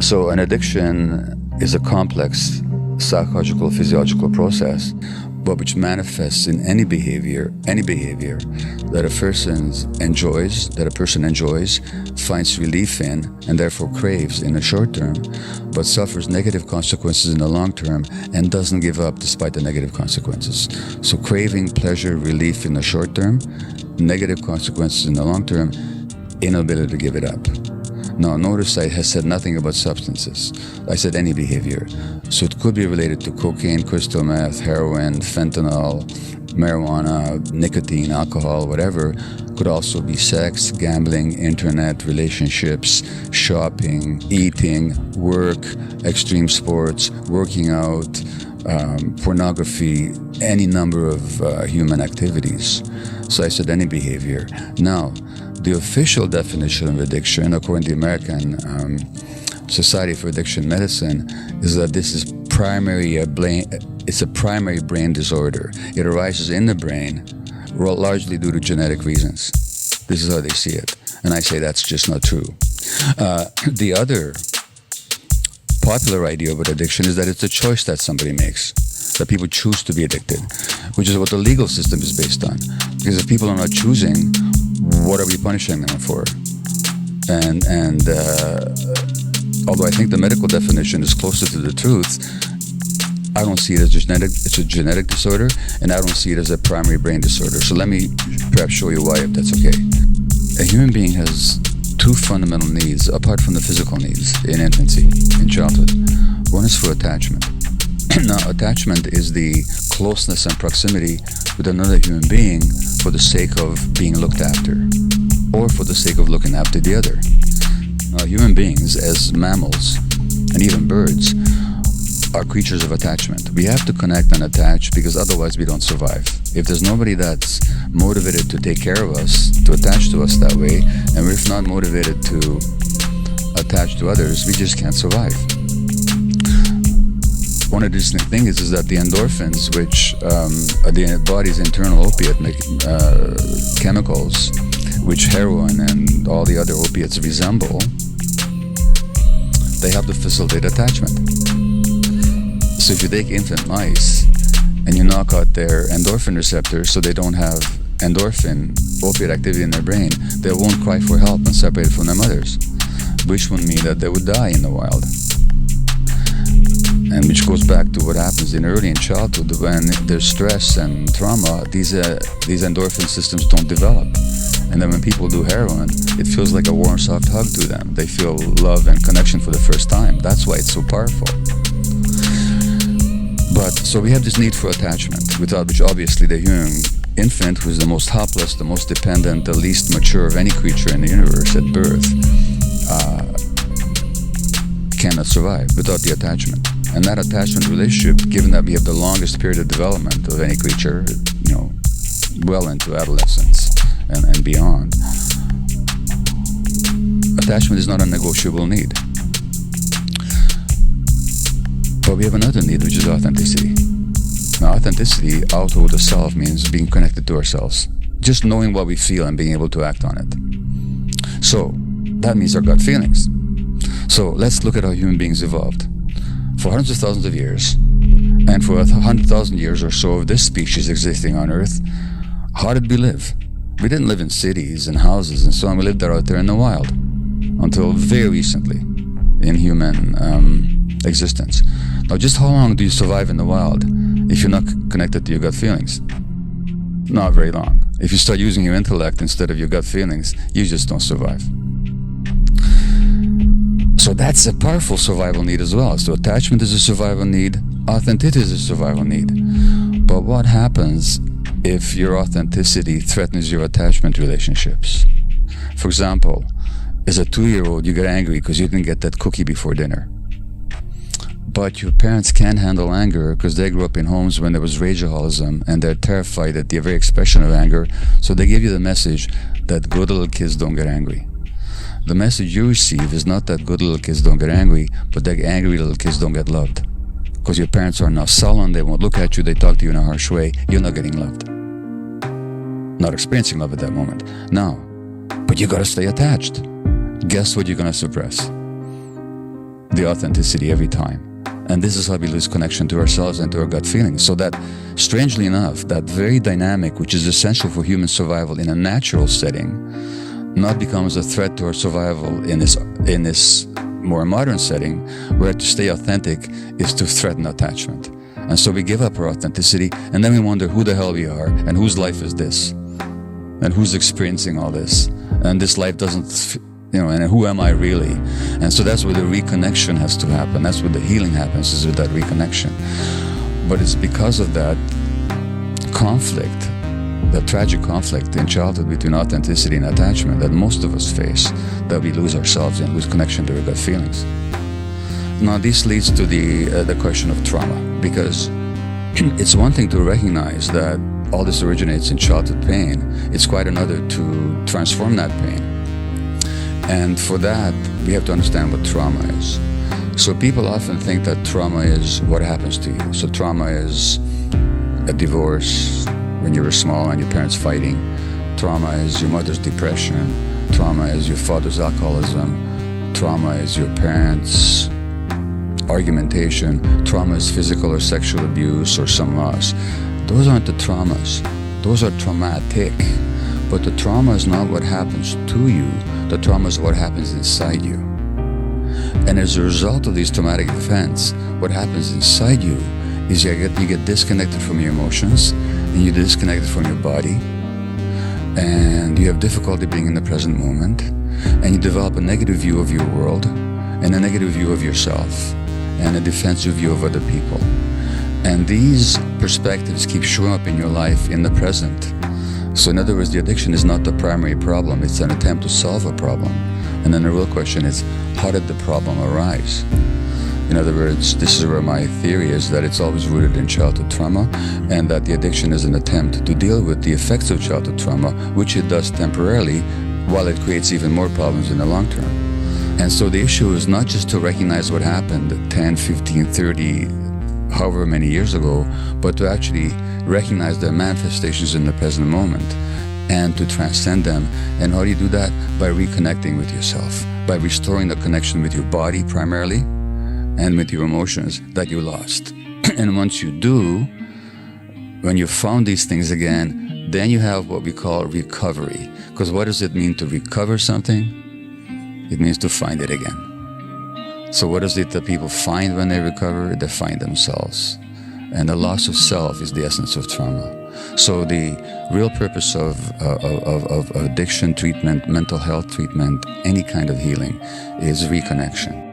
So an addiction is a complex psychological, physiological process, but which manifests in any behavior that a person enjoys, finds relief in, and therefore craves in the short term, but suffers negative consequences in the long term and doesn't give up despite the negative consequences. So craving pleasure, relief in the short term, negative consequences in the long term, inability to give it up. Now, notice I have said nothing about substances. I said any behavior. So it could be related to cocaine, crystal meth, heroin, fentanyl, marijuana, nicotine, alcohol, whatever. Could also be sex, gambling, internet, relationships, shopping, eating, work, extreme sports, working out, pornography, any number of human activities. So I said any behavior. Now, the official definition of addiction, according to the American Society for Addiction Medicine, is that this is it's a primary brain disorder. It arises in the brain, largely due to genetic reasons. This is how they see it. And I say that's just not true. The other popular idea about addiction is that it's a choice that somebody makes, that people choose to be addicted, which is what the legal system is based on. Because if people are not choosing, what are we punishing them for? And although I think the medical definition is closer to the truth, I don't see it as it's a genetic disorder, and I don't see it as a primary brain disorder. So let me perhaps show you why, if that's okay. A human being has two fundamental needs, apart from the physical needs, in infancy, in childhood. One is for attachment. Now, attachment is the closeness and proximity with another human being for the sake of being looked after, or for the sake of looking after the other. Now, human beings, as mammals, and even birds, are creatures of attachment. We have to connect and attach because otherwise we don't survive. If there's nobody that's motivated to take care of us, to attach to us that way, and if not motivated to attach to others, we just can't survive. One interesting thing is that the endorphins, which are the body's internal opiate chemicals, which heroin and all the other opiates resemble, they have to facilitate attachment. So if you take infant mice and you knock out their endorphin receptors so they don't have endorphin, opiate activity in their brain, they won't cry for help and separate from their mothers, which would mean that they would die in the wild. And which goes back to what happens early in childhood when there's stress and trauma, these endorphin systems don't develop. And then when people do heroin, it feels like a warm, soft hug to them. They feel love and connection for the first time. That's why it's so powerful. But so we have this need for attachment, without which obviously the human infant, who is the most helpless, the most dependent, the least mature of any creature in the universe at birth, cannot survive without the attachment. And that attachment relationship, given that we have the longest period of development of any creature, well into adolescence and beyond, attachment is not a negotiable need. But we have another need, which is authenticity. Now, authenticity, auto to self, means being connected to ourselves. Just knowing what we feel and being able to act on it. So, that means our gut feelings. So, let's look at how human beings evolved. For hundreds of thousands of years, and for 100,000 years or so of this species existing on Earth, how did we live? We didn't live in cities and houses and so on. We lived out there in the wild until very recently in human existence. Now, just how long do you survive in the wild if you're not connected to your gut feelings? Not very long. If you start using your intellect instead of your gut feelings, you just don't survive. So that's a powerful survival need as well. So attachment is a survival need, authenticity is a survival need. But what happens if your authenticity threatens your attachment relationships? For example, as a 2-year-old, you get angry because you didn't get that cookie before dinner. But your parents can't handle anger because they grew up in homes when there was rageaholism and they're terrified at the very expression of anger. So they give you the message that good little kids don't get angry. The message you receive is not that good little kids don't get angry, but that angry little kids don't get loved. Because your parents are now sullen, they won't look at you, they talk to you in a harsh way, you're not getting loved. Not experiencing love at that moment. Now, but you gotta stay attached. Guess what you're gonna suppress? the authenticity every time. And this is how we lose connection to ourselves and to our gut feelings. So that, strangely enough, that very dynamic, which is essential for human survival in a natural setting, not becomes a threat to our survival in this more modern setting, where to stay authentic is to threaten attachment. And so we give up our authenticity, and then we wonder who the hell we are, and whose life is this, and who's experiencing all this, and this life doesn't, and who am I really? And so that's where the reconnection has to happen. That's where the healing happens, is with that reconnection. But it's because of that conflict, that tragic conflict in childhood between authenticity and attachment that most of us face, that we lose ourselves and lose connection to our gut feelings. Now, this leads to the question of trauma, because it's one thing to recognize that all this originates in childhood pain. It's quite another to transform that pain. And for that, we have to understand what trauma is. So people often think that trauma is what happens to you. So trauma is a divorce when you were small and your parents fighting. Trauma is your mother's depression. Trauma is your father's alcoholism. Trauma is your parents' argumentation. Trauma is physical or sexual abuse or some loss. Those aren't the traumas. Those are traumatic. But the trauma is not what happens to you. The trauma is what happens inside you. And as a result of these traumatic events, what happens inside you is you get disconnected from your emotions, and you're disconnected from your body, and you have difficulty being in the present moment, and you develop a negative view of your world, and a negative view of yourself, and a defensive view of other people. And these perspectives keep showing up in your life in the present. So in other words, the addiction is not the primary problem, it's an attempt to solve a problem. And then the real question is, how did the problem arise? In other words, this is where my theory is that it's always rooted in childhood trauma, and that the addiction is an attempt to deal with the effects of childhood trauma, which it does temporarily, while it creates even more problems in the long term. And so the issue is not just to recognize what happened 10, 15, 30, however many years ago, but to actually recognize their manifestations in the present moment and to transcend them. And how do you do that? By reconnecting with yourself, by restoring the connection with your body primarily and with your emotions that you lost. And once you do, when you found these things again, then you have what we call recovery. Because what does it mean to recover something? It means to find it again. So what is it that people find when they recover? They find themselves. And the loss of self is the essence of trauma. So the real purpose of addiction treatment, mental health treatment, any kind of healing is reconnection.